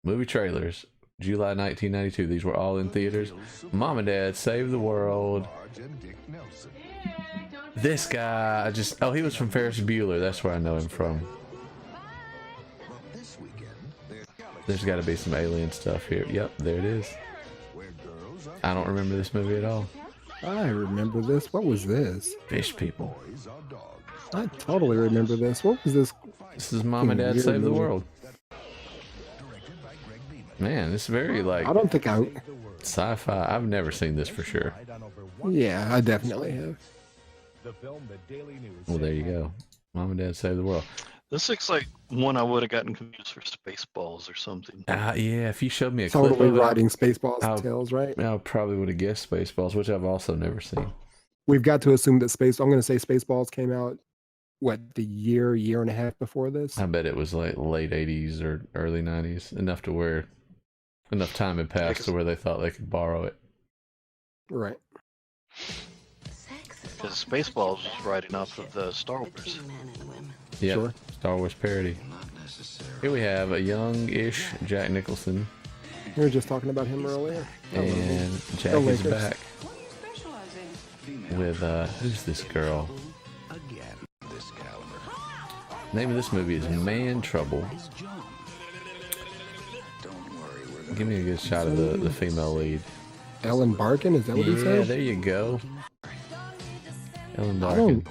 Movie trailers. July 1992. These were all in theaters. Mom and Dad Save the World. This guy, oh, he was from Ferris Bueller. That's where I know him from. There's got to be some alien stuff here. Yep, there it is. I don't remember this movie at all. I remember this. What was this? Fish People. I totally remember this. What was this? This is Mom and Dad Save the World. Man, it's very like... I don't think I... Sci-fi. I've never seen this for sure. Yeah, I definitely have. Well, there you go. Mom and Dad Save the World. This looks like one I would have gotten confused for Spaceballs or something. Yeah, if you showed me a clip Totally of it, riding Spaceballs tales, right? I probably would have guessed Spaceballs, which I've also never seen. We've got to assume that I'm going to say Spaceballs came out, what, the year and a half before this? I bet it was like late 80s or early 90s, enough time had passed to where they thought they could borrow it. Right. Because Spaceballs was riding off of the Star Wars. Yeah, Sure. Star Wars parody. Here we have a young-ish Jack Nicholson. We were just talking about him earlier. And Jack is back with, who's this girl? Name of this movie is Man Trouble. Give me a good shot of the female lead. Ellen Barkin, is that what he said? Yeah, there you go. Ellen Barkin.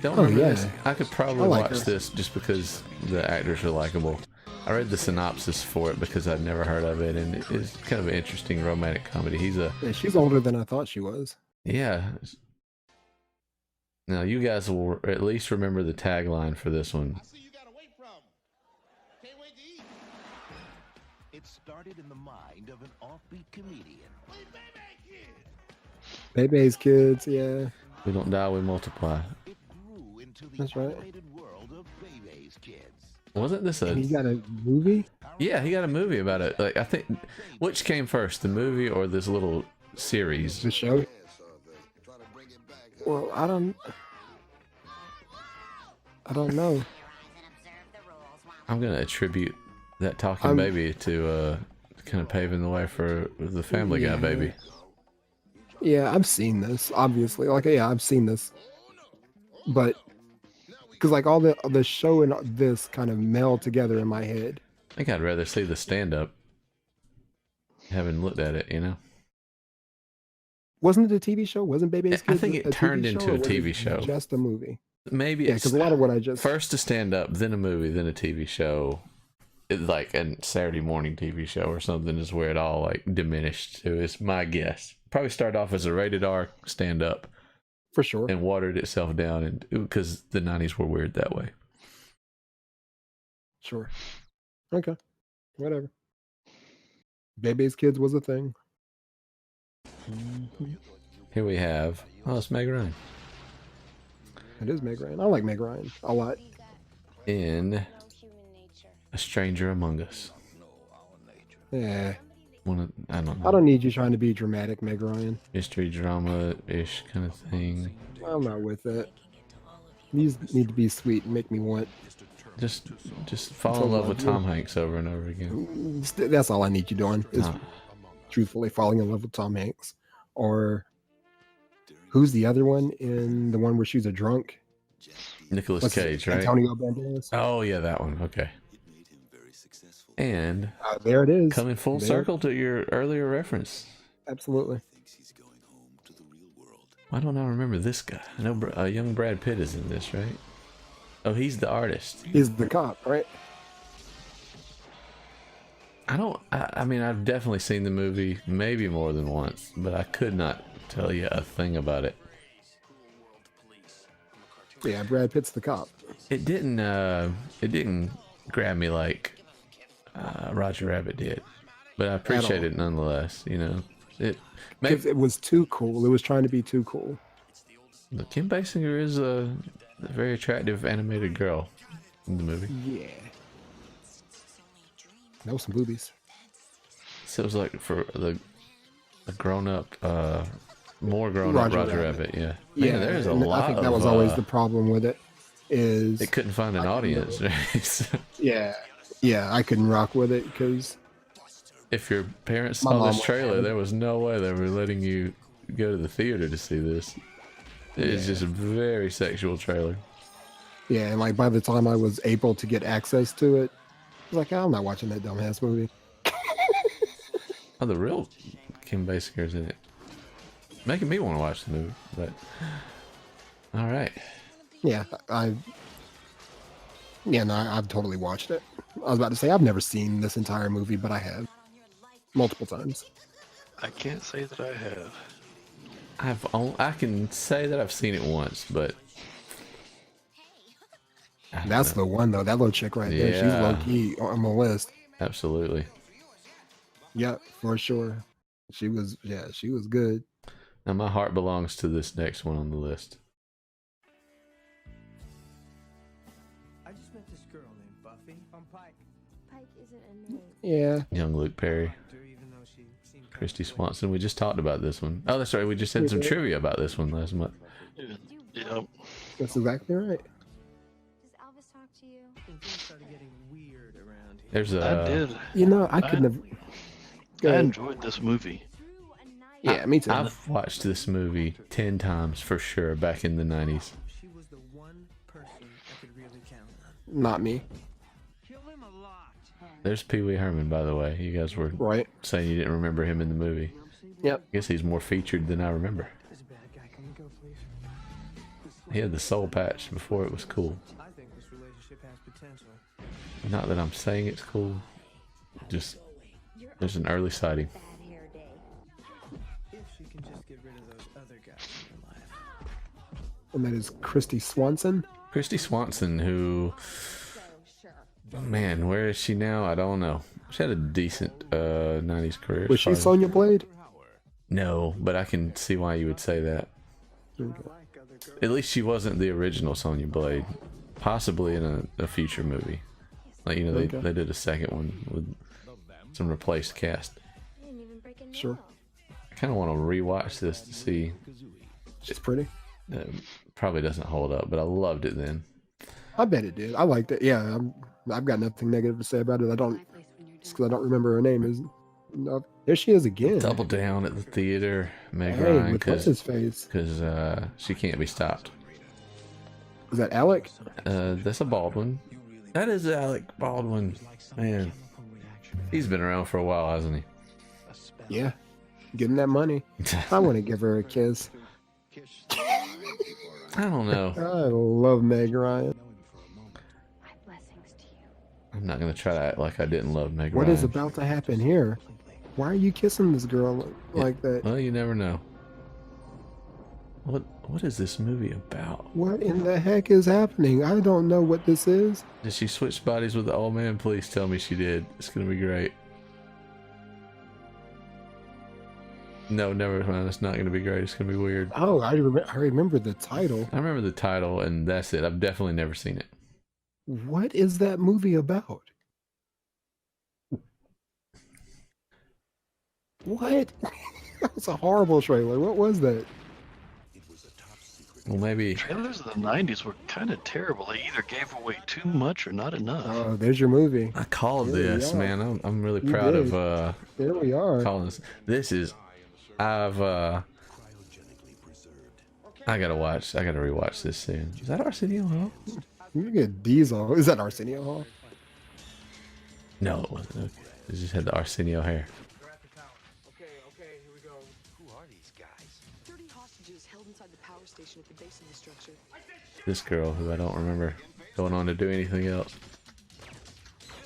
Don't remember this. I could probably watch this just because the actors are likable. I read the synopsis for it because I'd never heard of it, and it's kind of an interesting romantic comedy. Yeah, she's older than I thought she was. Yeah. Now you guys will at least remember the tagline for this one. It started in the mind of an offbeat comedian. Bebe's Kids, yeah. We don't die, we multiply. That's right. Wasn't this And he got a movie? Yeah, he got a movie about it. Like, I think, which came first, the movie or this little series? The show? Well, I don't know. I'm gonna attribute that talking baby to kind of paving the way for the Family Guy baby. Yeah, I've seen this, obviously. Like, yeah, I've seen this. But, because like all the show and this kind of meld together in my head. I think I'd rather see the stand-up, having looked at it, you know? Wasn't it a TV show? Wasn't Bebe's Kids I think it turned into a TV show. Just a movie. Maybe yeah, because a lot of what I just... First a stand-up, then a movie, then a TV show. Like a Saturday morning TV show or something is where it all like diminished to, is my guess. Probably started off as a rated R stand-up. For sure. And watered itself down, and because the 90s were weird that way. Sure. Okay. Whatever. Bebe's Kids was a thing. Here we have... Oh, it's Meg Ryan. It is Meg Ryan. I like Meg Ryan a lot. In A Stranger Among Us. Yeah. I don't know. I don't need you trying to be dramatic, Meg Ryan. Mystery drama-ish kind of thing. I'm not with that. These need to be sweet and make me want... Just fall in love with Tom Hanks over and over again. That's all I need you doing, is truthfully falling in love with Tom Hanks. Or who's the other one in the one where she's a drunk? Nicolas Cage, right? Antonio Banderas. Oh, yeah, that one. Okay. And there it is. Coming full circle to your earlier reference. Absolutely. Why don't I remember this guy? I know young Brad Pitt is in this, right? Oh, he's the artist. He's the cop, right? I mean, I've definitely seen the movie maybe more than once, but I could not tell you a thing about it. Yeah, Brad Pitt's the cop. It didn't grab me like Roger Rabbit did, but I appreciate it nonetheless. You know, it was too cool. It was trying to be too cool. Kim Basinger is a very attractive animated girl in the movie. Yeah. That was some boobies. So it was like for a grown-up, more grown-up Roger Rabbit. Yeah. Yeah, man, there's a lot. I think that was always the problem with it. Is it couldn't find an audience. Right? Yeah. Yeah, I couldn't rock with it because If your parents My saw mom this would trailer, have it. there was no way they were letting you go to the theater to see this. It's Yeah. just a very sexual trailer. Yeah, and like by the time I was able to get access to it, I was like, I'm not watching that dumbass movie. Oh, the real Kim Basinger's in it. Making me want to watch the movie, but alright. Yeah, I've totally watched it. I was about to say I've never seen this entire movie, but I have multiple times. I can't say that I have. I can say that I've seen it once, but I don't That's know. the one though. That little chick right there. She's Yeah. low key on the list. Absolutely. Yep, for sure. She was good. Now my heart belongs to this next one on the list. I just met this girl named Buffy on Pike. Pike isn't a name. Yeah. Young Luke Perry. Liked her even though she seemed kind Christy of like- Swanson. We just talked about this one. Oh, that's right. We just had some trivia about this one last month. Yep. That's exactly right. Does Elvis talk to you? And things started getting weird around here. There's I did. You know, I could never. Go I ahead. enjoyed this movie. Through a night. Yeah, me too. I've watched this movie 10 times for sure back in the 90s. She was the one person I could really count on. Not me. Kill him a lot. There's Pee Wee Herman, by the way. You guys were Right. saying you didn't remember him in the movie. Yep. I guess he's more featured than I remember. There's a bad guy. Can we go, please? He had the soul patch before it was cool. I think this relationship has potential. Not that I'm saying it's cool. Just there's an early sighting. Bad hair day. If she can just get rid of those other guys in her life. And that is Christy Swanson. Christy Swanson, who, So sure. man, where is she now? I don't know. She had a decent 90s career. Was she Sonya Blade? No, but I can see why you would say that. Okay. Like other girls. At least she wasn't the original Sonya Blade. Possibly in a future movie. Like, you know, they Okay. did a second one with some replaced cast. I didn't even break a nail. Sure. I kind of want to rewatch this to see. She's pretty. Probably doesn't hold up, but I loved it then. I bet it did. I liked it. Yeah, I've got nothing negative to say about it. I don't, just because I don't remember her name. Is no, there she is again. Double down at the theater, Meg Hey, Ryan, with what's his face? because she can't be stopped. Is that Alec? That's a Baldwin. That is Alec Baldwin. Man, he's been around for a while, hasn't he? Yeah, getting that money. I want to give her a kiss. I don't know. I love Meg Ryan. My blessings to you. I'm not gonna try to act like I didn't love Meg What Ryan. is about to happen here? Why are you kissing this girl like that? Well, you never know. What is this movie about? What in the heck is happening? I don't know what this is. Did she switch bodies with the old man? Please tell me she did. It's gonna be great. No, never mind. It's not gonna be great. It's gonna be weird. Oh, I remember the title. I remember the title, and that's it. I've definitely never seen it. What is that movie about? What? That was a horrible trailer. What was that? Well, maybe. Trailers of the 90s were kind of terrible. They either gave away too much or not enough. Oh, there's your movie. I called There we this, are. man. I'm really You proud did. of There we are. calling this. This is. I gotta rewatch this soon. Is that Arsenio Hall? You get Diesel. Is that Arsenio Hall? No, it wasn't. Okay. It just had the Arsenio hair. Okay, here we go. Who are these guys? 30 hostages held inside the power station at the base of the structure. This girl, who I don't remember going on to do anything else.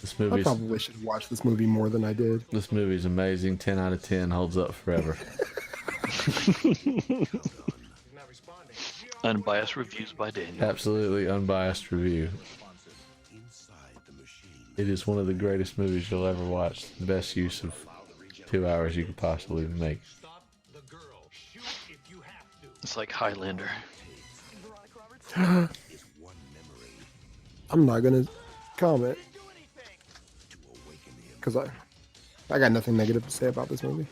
This I movie's probably should watch this movie more than I did. this movie's amazing. 10 out of 10, holds up forever. Unbiased reviews by Daniel. Absolutely unbiased review. It is one of the greatest movies you'll ever watch. The best use of 2 hours you could possibly make. It's like Highlander. I'm not gonna comment because I got nothing negative to say about this movie.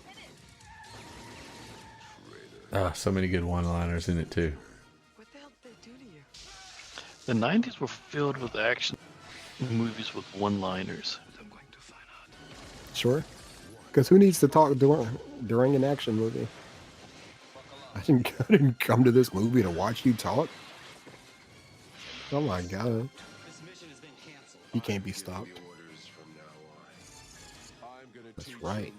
So many good one-liners in it too. What the hell did they do to you? The 90s were filled with action. Movies with one-liners. Sure. Because who needs to talk during an action movie? I didn't come to this movie to watch you talk. Oh my god. He can't be stopped. That's right.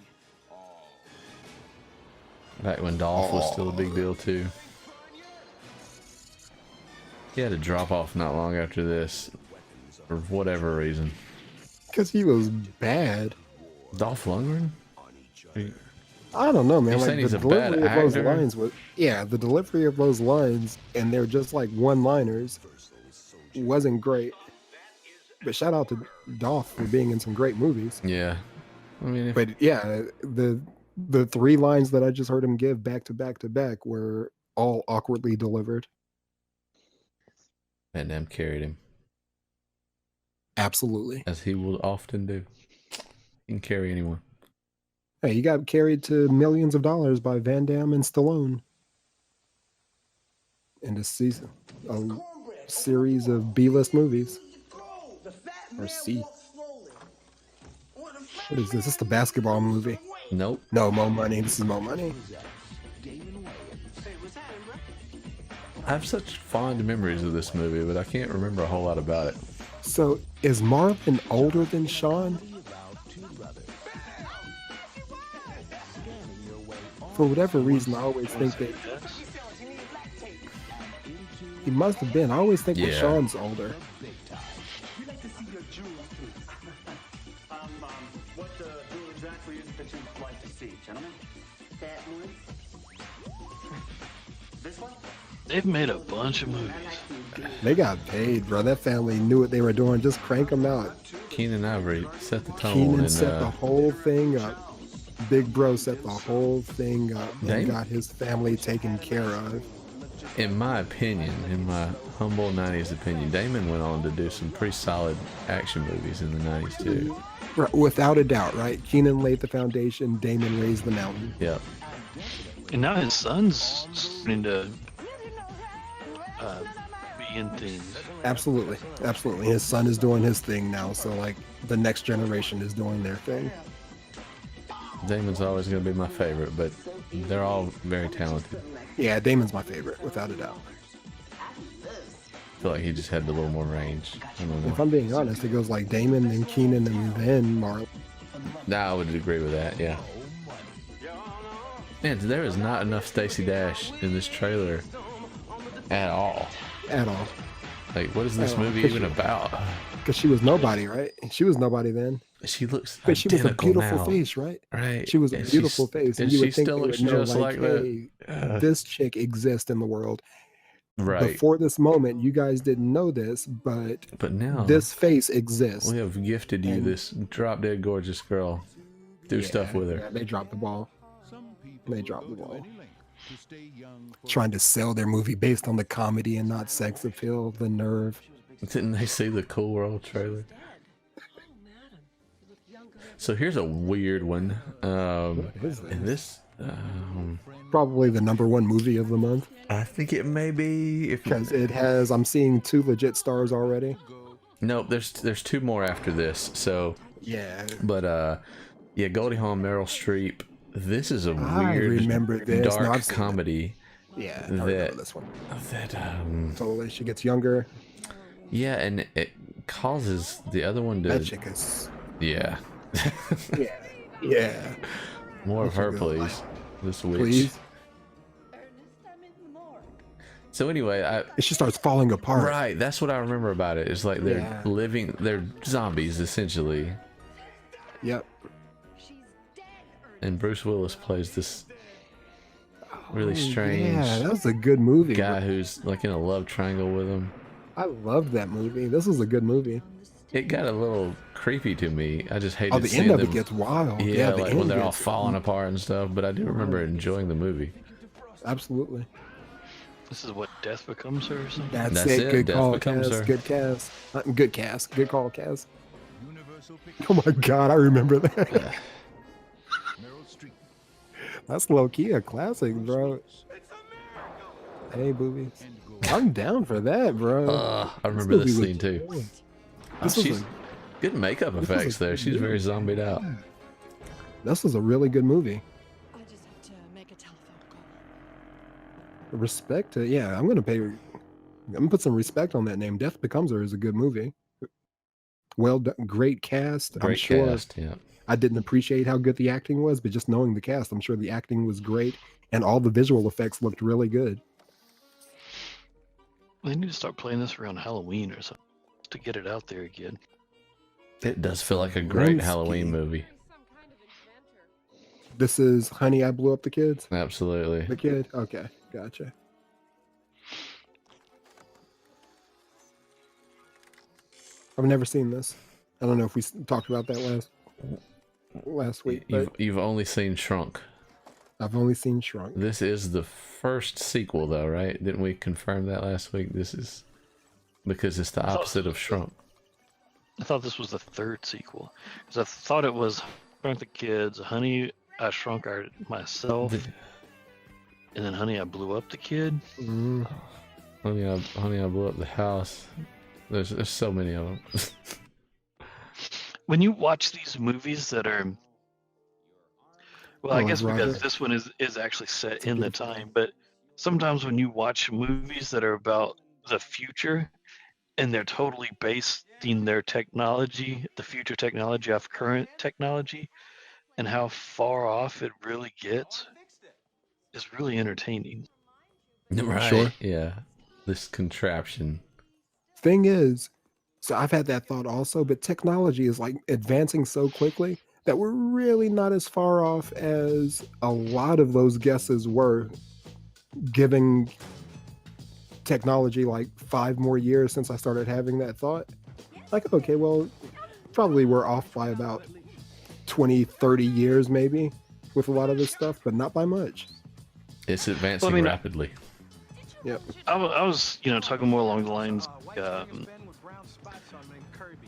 Back when Dolph was still a big deal too. He had to drop off not long after this, for whatever reason. Because he was bad. Dolph Lundgren? I don't know, man. You're saying Like he's the a bad delivery of those actor? lines was, yeah, the delivery of those lines, and they're just like one-liners, wasn't great. But shout out to Dolph for being in some great movies. Yeah. I mean, if, But yeah, the 3 lines that I just heard him give back to back to back were all awkwardly delivered. Van Damme carried him, Absolutely. as he will often do. He can carry anyone. Hey, he got carried to millions of dollars by Van Damme and Stallone in this season. A series of B-list movies. Or C. What is this? This is the basketball movie. Nope. No, Mo Money. This is Mo Money. I have such fond memories of this movie, but I can't remember a whole lot about it. So, is Marvin older than Sean? For whatever reason, I always think that he must have been. I always think that Yeah. Sean's older. What jewel exactly is it that you'd like to see, gentlemen? That one? This one? They've made a bunch of movies. They got paid, bro. That family knew what they were doing. Just crank them out. Keenan Ivory set the tone. Keenan and, set the whole thing up. Big Bro set the whole thing up and Damn. got his family taken care of. in my opinion, in my humble 90s opinion, Damon went on to do some pretty solid action movies in the 90s too. Right, without a doubt, right? Keenan laid the foundation, Damon raised the mountain. Yep. And now his son's starting to be in things. Absolutely. Absolutely. His son is doing his thing now, so like the next generation is doing their thing. Damon's always going to be my favorite, but they're all very talented. Yeah, Damon's my favorite, without a doubt. I feel like he just had a little more range. I don't If know. I'm being honest, it goes like Damon and Keenan and then Marlon. Nah, I would agree with that, yeah. Man, there is not enough Stacey Dash in this trailer at all. At all. Like, what is this At all. movie even about? Because she was nobody, right? She was nobody then. She looks But she was a identical beautiful now. face, right? Right. She was a And beautiful face. And you she would think still they looks would know, just like hey, that. this chick exists in the world. Right. Before this moment, you guys didn't know this, but now this face exists. we have gifted you And- this drop dead gorgeous girl. Do stuff with her. Yeah, they dropped the ball. They dropped the ball. Trying to sell their movie based on the comedy and not sex appeal, the nerve. Didn't they see the Cool World trailer? So here's a weird one. is And this, Probably the #1 movie of the month I think it may be. If because it has. I'm seeing 2 legit stars already. nope, there's 2 more after this. So, Yeah, but yeah, Goldie Hawn, Meryl Streep. This is a I weird, remember this. No, dark I've seen it. comedy. yeah. I remember That this one. that Totally, she gets younger. yeah, and it causes the other one to That chick is. yeah. Yeah, yeah. More of her, That's a good please. This witch. Please. So anyway, And she starts falling apart. right, that's what I remember about it. It's like they're Yeah. living, they're zombies essentially, Yep. and Bruce Willis plays this really Oh, strange Yeah, that was a good movie. guy who's like in a love triangle with him. I loved that movie. This was a good movie. It got a little creepy to me. I just hated Oh, the seeing end of them. it gets wild. Yeah, the like end when they're all gets- falling apart and stuff. But I do remember enjoying the movie. Absolutely. This is what Death Becomes Her or something? That's, That's it. it. Good Death call, Becomes Cass. Her. Good cast. Good cast. Good call, Cass. Oh my God, I remember that. That's low key a classic, bro. Hey, boobies. I'm down for that, bro. I remember this movie was scene too. good. This was She's good makeup effects there. She's very zombied out. This was a really good movie. I just have to make a telephone call. Respect to, yeah, I'm gonna put some respect on that name. Death Becomes Her is a good movie. Well done, great cast. I'm Great sure cast, yeah. I didn't appreciate how good the acting was, but just knowing the cast, I'm sure the acting was great, and all the visual effects looked really good. They need to start playing this around Halloween or something to get it out there again. It does feel like a great Linsky. Halloween movie. This is Honey, I Blew Up the Kids? Absolutely. The kid? Okay, gotcha. I've never seen this. I don't know if we talked about that last week, but You've only seen Shrunk. I've only seen Shrunk. This is the first sequel, though, right? Didn't we confirm that last week? This is because it's the opposite of Shrunk. I thought this was the third sequel because I thought it was Shrunk the Kids, Honey, I Shrunk Myself, and then Honey, I Blew Up the Kid. Mm. Honey, I Blew Up the House. There's so many of them. When you watch these movies that are, well, I guess because this one is actually set in the time, but sometimes when you watch movies that are about the future and they're totally basing their technology, the future technology off current technology, and how far off it really gets is really entertaining. Right. Sure. Yeah. This contraption. Thing is, so I've had that thought also, but technology is like advancing so quickly that we're really not as far off as a lot of those guesses were, giving technology like 5 more years since I started having that thought. Like, okay, well, probably we're off by about 20, 30 years maybe with a lot of this stuff, but not by much. It's advancing rapidly. Yep. I was, talking more along the lines,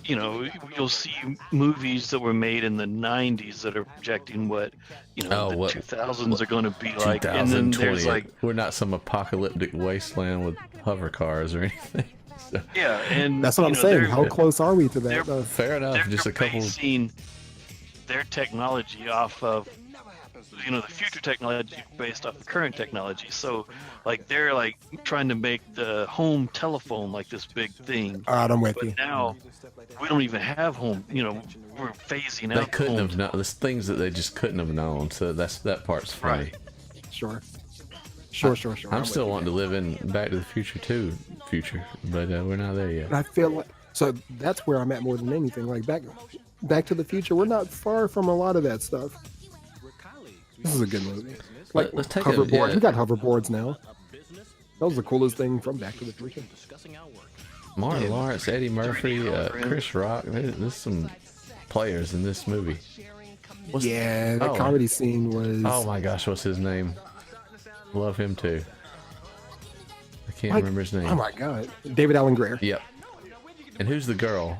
you'll see movies that were made in the 90s that are projecting what, the 2000s are going to be like. And then there's like... We're not some apocalyptic wasteland with hover cars or anything. So. Yeah, and... That's what I'm saying. How close are we to that? Fair enough. Just a couple... Basing their technology off of, the future technology based off the current technology. So, like, they're like trying to make the home telephone like this big thing. All right, I'm with you. Now we don't even have home. We're phasing out. They couldn't have known. There's things that they just couldn't have known. So that part's funny. Right. Sure. I'm still wanting to live in Back to the Future 2 but we're not there yet. And I feel like that's where I'm at more than anything. Like Back to the Future, we're not far from a lot of that stuff. This is a good movie. Like, let's take hoverboard. We got hoverboards now. That was the coolest thing from Back to the Future. Martin Lawrence, Eddie Murphy, Chris Rock. There's some players in this movie. The comedy scene was... Oh my gosh, what's his name? Love him too. I can't remember his name. Oh my god. David Alan Grier. Yep. And who's the girl?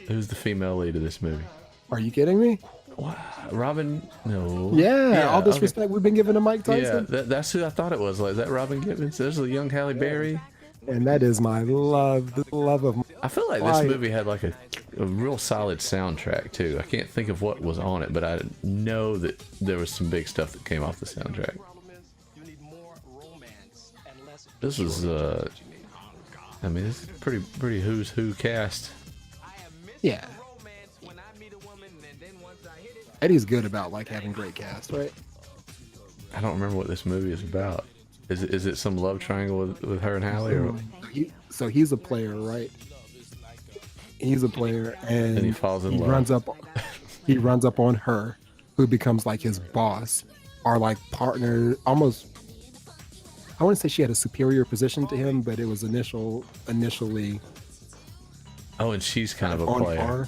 Who's the female lead of this movie? Are you kidding me? Wow. Robin? No. Yeah, all this respect we've been giving to Mike Tyson. Yeah, that's who I thought it was. Like, that Robin Gibbons? There's a young Halle Berry. And that is my love, the love of... I feel like this movie had like a real solid soundtrack too. I can't think of what was on it, but I know that there was some big stuff that came off the soundtrack. This was, this is pretty who's who cast. Yeah. Eddie's good about like having great cast, right? I don't remember what this movie is about. Is it some love triangle with her and Halle? Or? So he's a player, right? He's a player, and he falls in love. He runs up on her, who becomes like his boss, or like partner. Almost, I wouldn't say she had a superior position to him, but it was initially. Oh, and she's kind of a player. Par,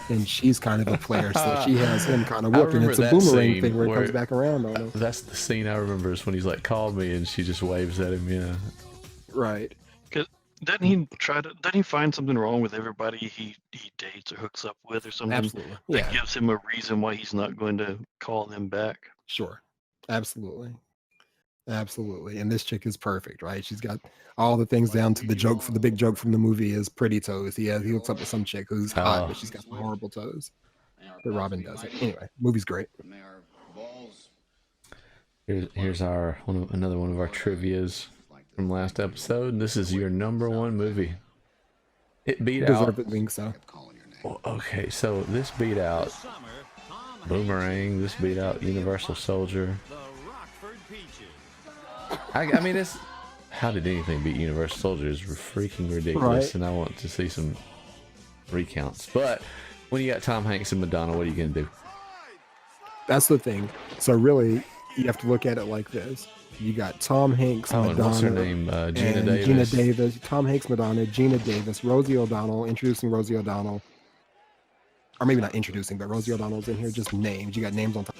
and she's kind of a player, so she has him kind of whooped, and it's a boomerang thing where it comes back around on him. That's the scene I remember, is when he's like, "Call me," and she just waves at him, Right. Because doesn't he find something wrong with everybody he dates or hooks up with or something? Absolutely. That gives him a reason why he's not going to call them back. Sure. Absolutely. Absolutely. And this chick is perfect, right? She's got all the things down to the joke for the big joke from the movie is pretty toes. He hooks up with some chick who's hot, but she's got some horrible toes. But Robin doesn't. Anyway, movie's great. Here's our another one of our trivias from last episode. This is your #1 movie. It beat out. Deservedly think so. Well, okay, so this beat out Boomerang. This beat out Universal Soldier. I mean, it's how did anything beat Universal Soldier is freaking ridiculous, Right. and I want to see some recounts. But when you got Tom Hanks and Madonna, what are you gonna do? That's the thing. So really, you have to look at it like this. You got Tom Hanks, Oh, and Madonna, what's her name? Gina and Davis. Gina Davis. Tom Hanks, Madonna, Gina Davis, Rosie O'Donnell, introducing Rosie O'Donnell. Or maybe not introducing, but Rosie O'Donnell's in here, just names. You got names on top.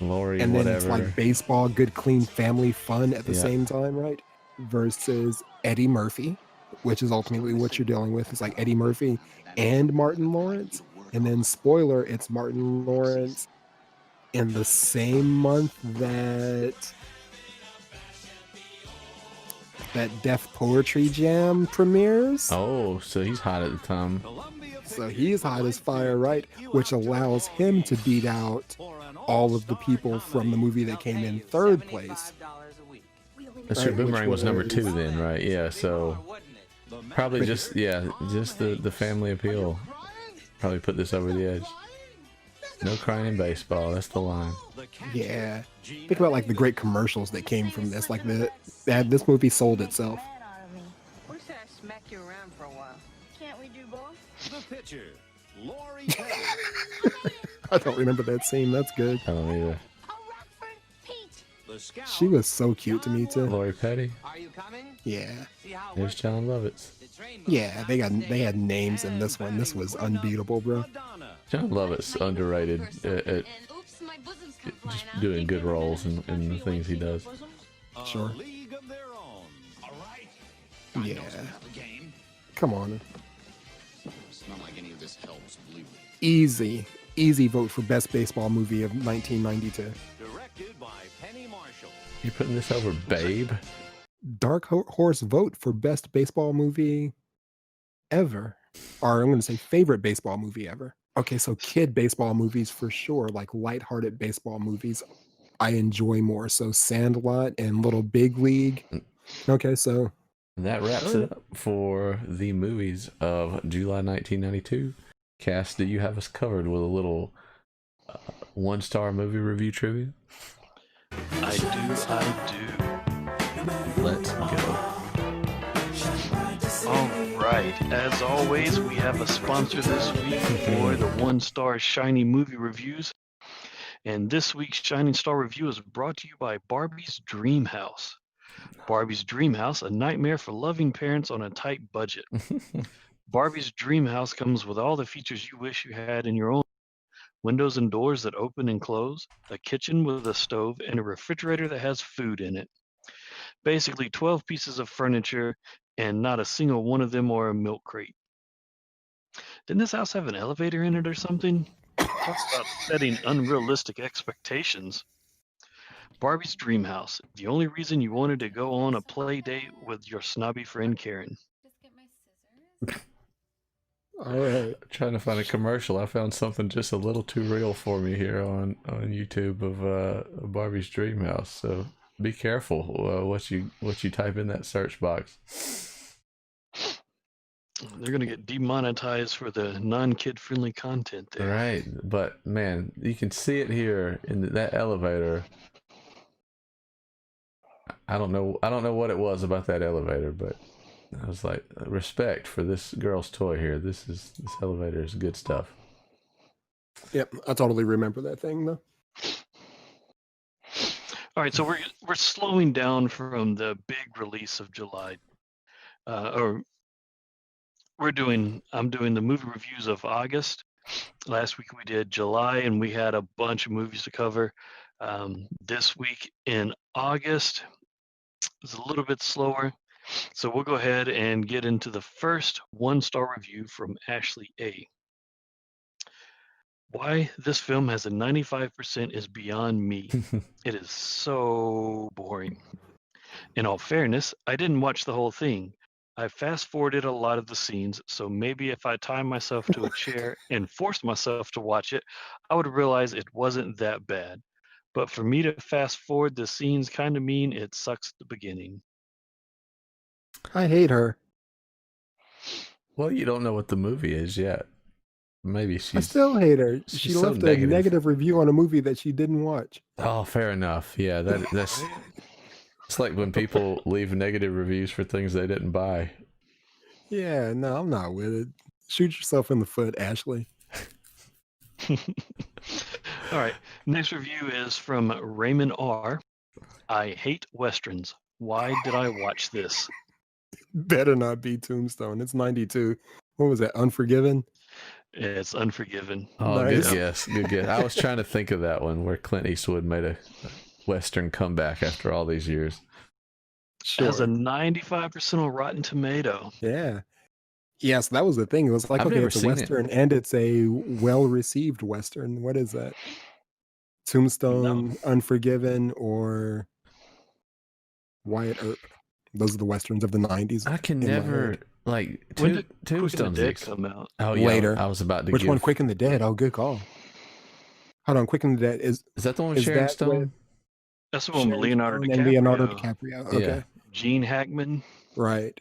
Lori, And then whatever. it's like baseball, good, clean family fun at the Yeah. same time, right? Versus Eddie Murphy, which is ultimately what you're dealing with. It's like Eddie Murphy and Martin Lawrence. And then, spoiler, it's Martin Lawrence in the same month that Def Poetry Jam premieres. Oh, so he's hot at the time. So he's hot as fire, right? Which allows him to beat out all of the people from the movie that came in third place. That's true. Right, Boomerang which was #2 was- then, right? Yeah, so probably just the family appeal. Probably put this over the edge. No crying in baseball. That's the line. Yeah. Think about like the great commercials that came from this. Like this movie sold itself. Wish I smack you around for a while. Can't we do both? The pitcher, Lori I don't remember that scene. That's good. I don't either. She was so cute to me too. Lori Petty. Yeah. There's John Lovitz. Yeah, they had names in this one. This was unbeatable, bro. John Lovitz underrated at just doing good roles in the things he does. Sure. Yeah. Come on. Easy vote for best baseball movie of 1992. You putting this over Babe? Dark Horse vote for best baseball movie ever. Or I'm going to say favorite baseball movie ever. Okay, so kid baseball movies for sure, like lighthearted baseball movies, I enjoy more. So Sandlot and Little Big League. Okay, so That wraps it up for the movies of July 1992. Cass, do you have us covered with a little one-star movie review trivia? I do. Let's go. All right. As always, we have a sponsor this week for the one-star Shiny movie reviews. And this week's Shining Star review is brought to you by Barbie's Dream House. Barbie's Dream House, a nightmare for loving parents on a tight budget. Barbie's Dream House comes with all the features you wish you had in your own. Windows and doors that open and close, a kitchen with a stove, and a refrigerator that has food in it. Basically 12 pieces of furniture, and not a single one of them are a milk crate. Didn't this house have an elevator in it or something? Talk about setting unrealistic expectations. Barbie's Dream House, the only reason you wanted to go on a play date with your snobby friend Karen. all right. Trying to find a commercial. I found something just a little too real for me here on YouTube of Barbie's Dream House. So be careful what you type in that search box. They're going to get demonetized for the non-kid friendly content there. Right, but man, you can see it here in that elevator. I don't know what it was about that elevator, but I was like, respect for this girl's toy here. This elevator is good stuff. Yep, I totally remember that thing though. All right, so we're slowing down from the big release of July, I'm doing the movie reviews of August. Last week we did July, and we had a bunch of movies to cover. This week in August is a little bit slower, so we'll go ahead and get into the first one-star review from Ashley A. Why this film has a 95% is beyond me. It is so boring. In all fairness, I didn't watch the whole thing. I fast forwarded a lot of the scenes, so maybe if I tied myself to a chair and forced myself to watch it, I would realize it wasn't that bad. But for me to fast forward the scenes kind of mean it sucks at the beginning. I hate her. Well, you don't know what the movie is yet. Maybe I still hate her. she's She so left a negative. negative review on a movie that she didn't watch. Oh, fair enough. Yeah, that's it's like when people leave negative reviews for things they didn't buy. Yeah, no, I'm not with it. Shoot yourself in the foot, Ashley. All right. Next review is from Raymond R. I hate Westerns. Why did I watch this? Better not be Tombstone. It's 92. What was that? Unforgiven? It's Unforgiven. Oh, Nice. good guess. Good guess. I was trying to think of that one where Clint Eastwood made a Western comeback after all these years. It has a 95% on Rotten Tomato. Yeah. Yeah, so that was the thing. It was like, I've okay, never it's a seen Western and it's a well-received Western. What is that? Tombstone, Unforgiven, or Wyatt Earp. Those are the Westerns of the 90s. I can in my never, head. like, When did Quick and the Tombstone's Dead come out? Oh, yeah. Later. I was about to Which give... one? Quick and the Dead. Oh, good call. Hold on. Quick and the Dead is that the one with is Sharon that Stone? with That's the one with Sharon Leonardo Stone DiCaprio. and Leonardo DiCaprio. Okay. Yeah. Gene Hackman. Right.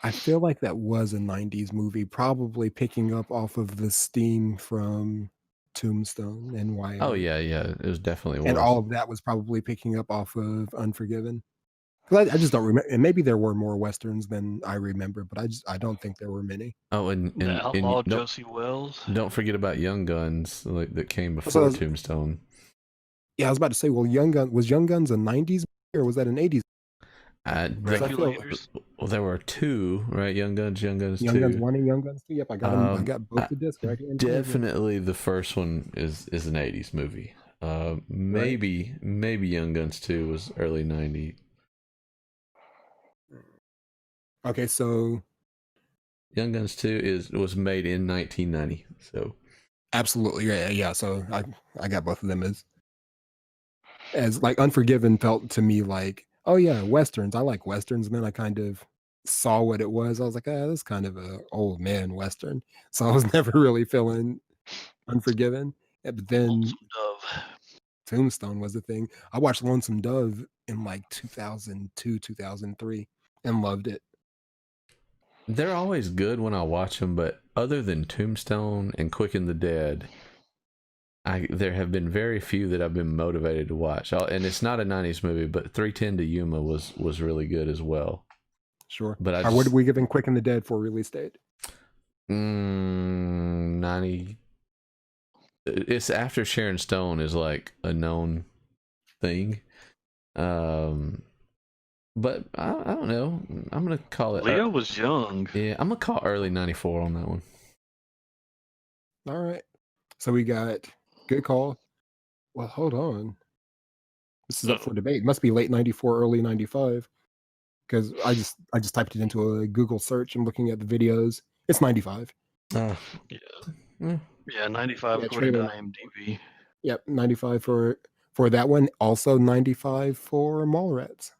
I feel like that was a 90s movie, probably picking up off of the steam from Tombstone and Wyatt. Oh, yeah, yeah. It was definitely And was. all of that was probably picking up off of Unforgiven. 'Cause I just don't remember. And maybe there were more Westerns than I remember, but I don't think there were many. Oh, and The Outlaw don't, Josie Wells. don't forget about Young Guns, like that came So before I was- Tombstone. Yeah, I was about to say, well, Young Guns a 90s movie or was that an 80s? Regulators. Well, there were two, right? Young Guns 2. Young Guns 1 and Young Guns 2. Yep, I got them. I got both the discs right here. in front of me. Definitely the first one is an 80s movie. Maybe Young Guns 2 was early 90s. Okay, so Young Guns 2 was made in 1990. So absolutely, yeah. So I got both of them as like Unforgiven felt to me like, oh yeah, Westerns. I like Westerns. And then I kind of saw what it was. I was like, this is kind of a old man Western. So I was never really feeling Unforgiven. But then Lonesome Dove. Tombstone was the thing. I watched Lonesome Dove in like 2002, 2003 and loved it. they're always good when I watch them, but other than Tombstone and Quick and the Dead, there have been very few that I've been motivated to watch. And it's not a 90s movie, but 310 to Yuma was really good as well. Sure. But what did we give in Quick and the Dead for release date? 90. It's after Sharon Stone is like a known thing. But I don't know. I'm gonna call it. Leo was young. Yeah, I'm gonna call early '94 on that one. All right. So we got good call. Well, hold on. This is up for debate. It must be late '94, early '95, because I just typed it into a Google search and looking at the videos. It's '95. Yeah. Yeah, 95 according to IMDb. Yep, 95 for that one. Also 95 for Mallrats.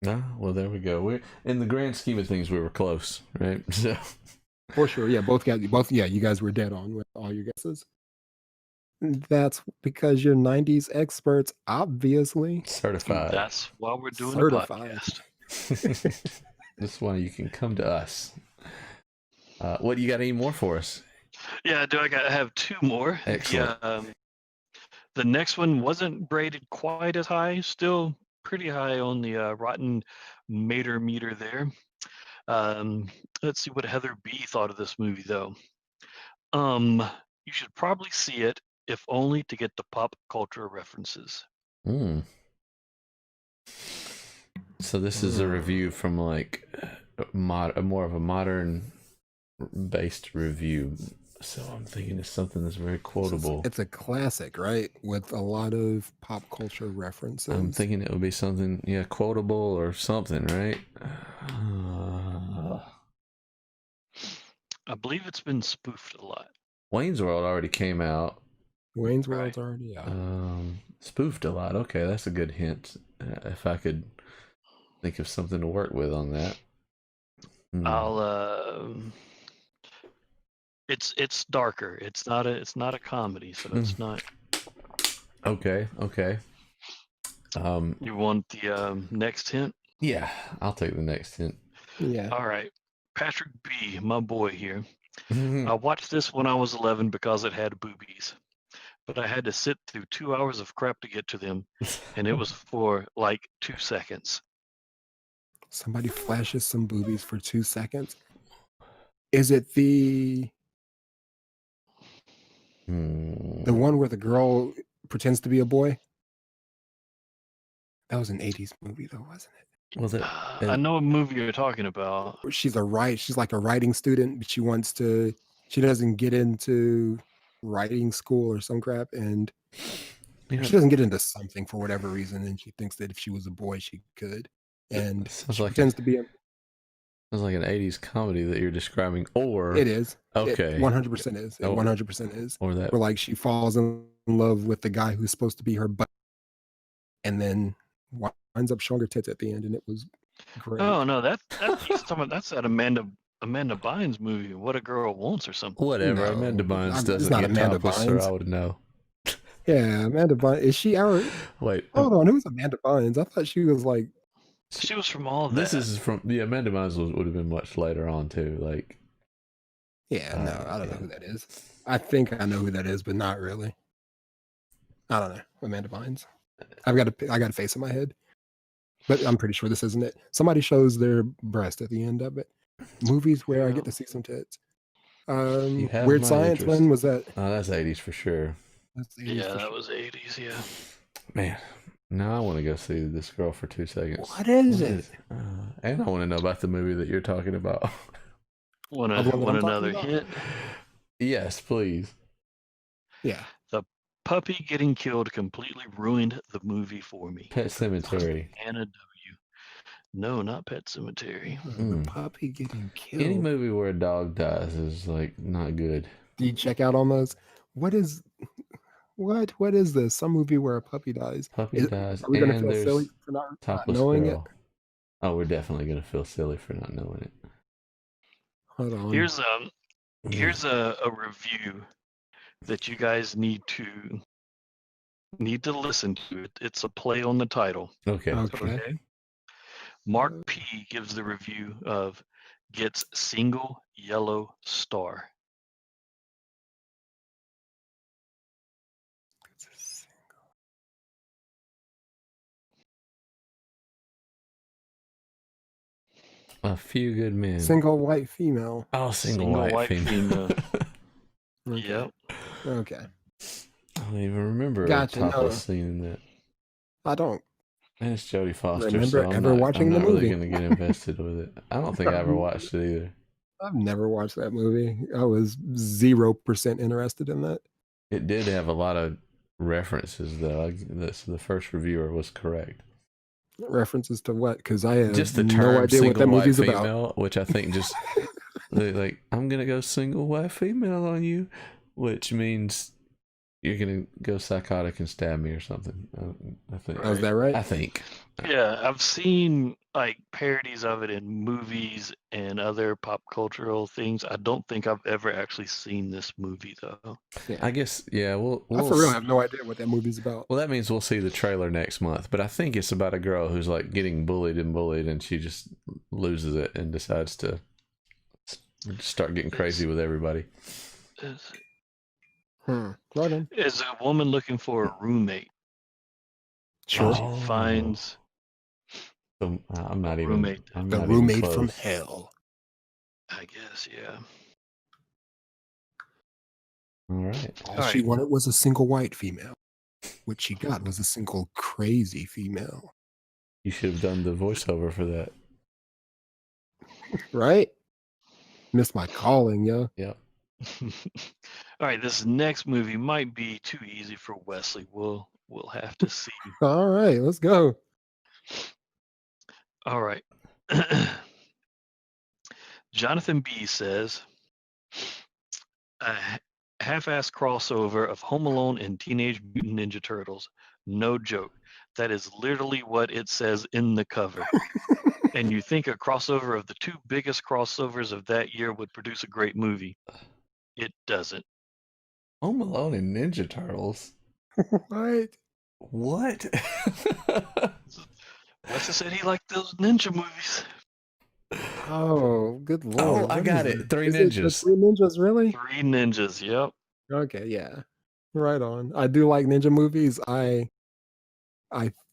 Ah, well, there we go. We're in the grand scheme of things, we were close, right? So for sure, yeah, both. Yeah, you guys were dead on with all your guesses. That's because you're 90s experts, obviously. Certified. That's why we're doing the podcast. That's why you can come to us. What, you got any more for us? Yeah, I have two more. Excellent. The next one wasn't rated quite as high, still pretty high on the Rotten Mater meter there. Let's see what Heather B thought of this movie, though. You should probably see it, if only to get the pop culture references. So this is a review from like more of a modern-based review. So I'm thinking it's something that's very quotable. It's a classic, right? With a lot of pop culture references. I'm thinking it would be something, quotable or something, right? I believe it's been spoofed a lot. Wayne's World already came out. Wayne's World's already out. Spoofed a lot. Okay, that's a good hint. If I could think of something to work with on that. I'll it's darker. It's not a comedy, so it's not. Okay. You want the next hint? Yeah, I'll take the next hint. Yeah. All right. Patrick B, my boy here. I watched this when I was 11 because it had boobies, but I had to sit through 2 hours of crap to get to them, and it was for like 2 seconds. Somebody flashes some boobies for 2 seconds. Is it the one where the girl pretends to be a boy? That was an 80s movie, though, wasn't it? Was it? I know a movie you're talking about. She's like a writing student, but she doesn't get into writing school or some crap, and she doesn't get into something for whatever reason, and she thinks that if she was a boy, she could. And she pretends to be sounds like an 80s comedy that you're describing, or it is. Okay. It 100% is. It 100% is. Or that. Where like she falls in love with the guy who's supposed to be her butt, and then winds up showing her tits at the end, and it was great. Oh no, that's that Amanda Bynes movie, What a Girl Wants or something. Whatever. No, Amanda Bynes doesn't it's not get Amanda topless, Bynes. or I would know. Yeah, Amanda Bynes. Is she our? Wait. Hold on, who's Amanda Bynes? I thought she was like. She was from all of that. This is from Amanda Bynes would have been much later on too. Like. Yeah, no, I don't know who that is. I think I know who that is, but not really. I don't know. Amanda Bynes. I got a face in my head, but I'm pretty sure this isn't it. Somebody shows their breast at the end of it. Movies where I get to see some tits. Weird Science. Interest. When was that? Oh, that's 80s for sure. That's 80s yeah, for that sure. was 80s. Yeah. Man, now I want to go see this girl for 2 seconds. What is it? And I want to know about the movie that you're talking about. Want another hint? Yes, please. Yeah. The puppy getting killed completely ruined the movie for me. Pet Sematary. Anna W. No, not Pet Sematary. The puppy getting killed. Any movie where a dog dies is like not good. Do you check out on those? What is this? Some movie where a puppy dies. Puppy dies. Are we gonna and feel there's silly for not topless knowing girl. Oh, we're definitely gonna feel silly for not knowing it. Hold on. Here's a review that you guys need to listen to. It's a play on the title. Okay. Mark P gives the review of gets single yellow star. A Few Good Men. Single white female. Oh, single white female. Okay. Yep. Okay. I don't even remember a topless scene in that. I don't. And it's Jodie Foster. Remember so ever watching the I'm not movie? really going to get invested with it. I don't think I ever watched it either. I've never watched that movie. I was 0% interested in that. It did have a lot of references, though. The first reviewer was correct. References to what? Because I have just the no term idea what that single white movie's female, about. which I think just like I'm gonna go single white female on you, which means you're gonna go psychotic and stab me or something. I think. Oh, is that right? I think. Yeah, I've seen like parodies of it in movies and other pop cultural things. I don't think I've ever actually seen this movie though. Yeah. I guess we'll I for real have no idea what that movie's about. Well, that means we'll see the trailer next month. But I think it's about a girl who's like getting bullied, and she just loses it and decides to start getting crazy with everybody. Right on. Is a woman looking for a roommate. Sure. She finds So, I'm not even roommate. I'm The not roommate even from close. hell. I guess, yeah. All right. All she wanted was a single white female. What she got was a single crazy female. You should have done the voiceover for that. Right? Missed my calling, yo. Yep. All right, this next movie might be too easy for Wesley. We'll have to see. All right, let's go. All right. Jonathan B says, half-ass crossover of Home Alone and Teenage Mutant Ninja Turtles. No joke. That is literally what it says in the cover. And you think a crossover of the two biggest crossovers of that year would produce a great movie. It doesn't. Home Alone and Ninja Turtles. What? What? Wes said he liked those ninja movies. Oh, good lord! Oh, I got it. Three Ninjas. Three Ninjas, really? Three Ninjas. Yep. Okay, yeah, right on. I do like ninja movies. I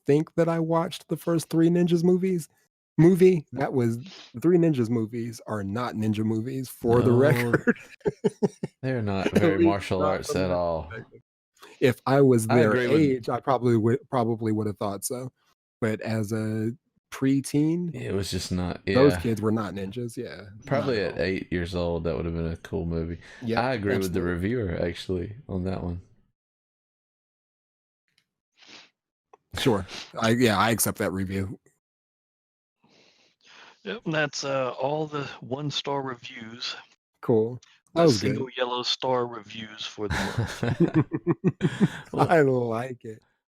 think that I watched the first Three Ninjas movie. That was the Three Ninjas movies are not ninja movies for the No, record. They're not At very least martial not arts from at that all. perspective. If I was I their agree with- age, I probably would have thought so. But as a preteen, It was just not. Yeah, those kids were not ninjas. Yeah, probably not at at all. 8 years old, that would have been a cool movie. Yeah, I agree with the absolutely. reviewer actually on that one. Sure. I accept that review. Yep. And that's all the 1-star reviews. Cool. That The was single good. yellow star reviews for the month. I like it.